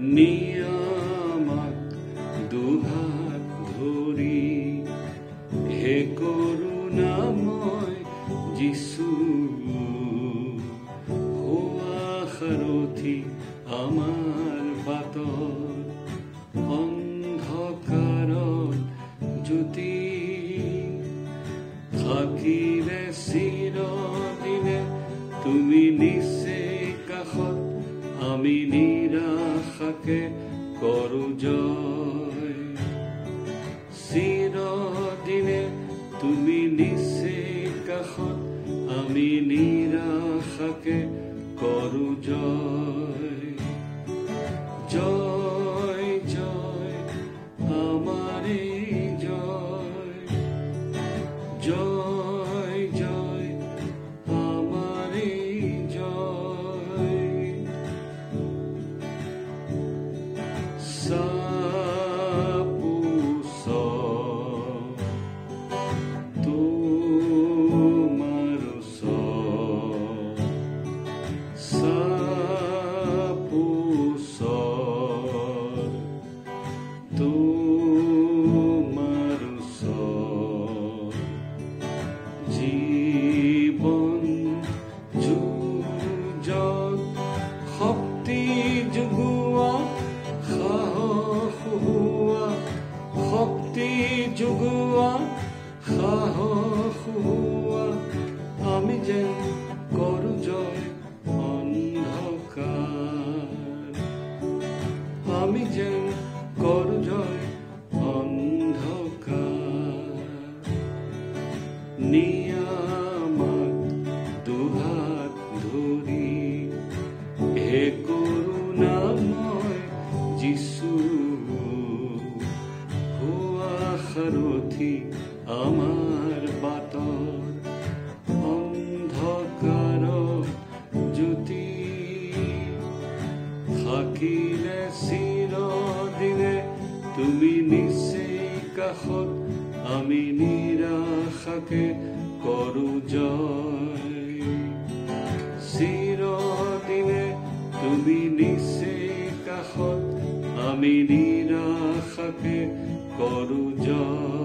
নিয়ামক দুহাত ধৰি হে কৰোণাময় যিছু হোৱা সাৰথি আমাৰ বাটৰ অন্ধকাৰত জ্যোতি থাকিলে চিৰদিনে তুমি নিশ্চয় কাষত আমি নিৰাশাকে কৰো জয় চিৰদিনে তুমি নিশ্চয় কাষত আমি নিৰাশাকে কৰো জয় জয় জয় আমাৰে জয় জয় জয় আমাৰে জয় সাপুষ তোমাৰ সাপুষ তোমাৰ জীবন যুজত শক্তি যোগোৱা সাহস হোৱা শক্তি যোগোৱা সাহস হোৱা আমি যেন কৰো জয় অন্ধকাৰ আমি যেন কৰো জয় অন্ধকাৰ নিয়ামক দুহাত ধৰি হে কৰোণাময় যিছু হোৱা সাৰথি আমাৰ বাটৰ অন্ধকাৰত জ্যোতি থাকিলে চিৰদিনে তুমি নিশ্চয় কাষত আমি নিৰাশাকে কৰো জয় চিৰদিনে তুমি নিশ্চয় কাষত আমি নিৰাশাকে কৰো জয়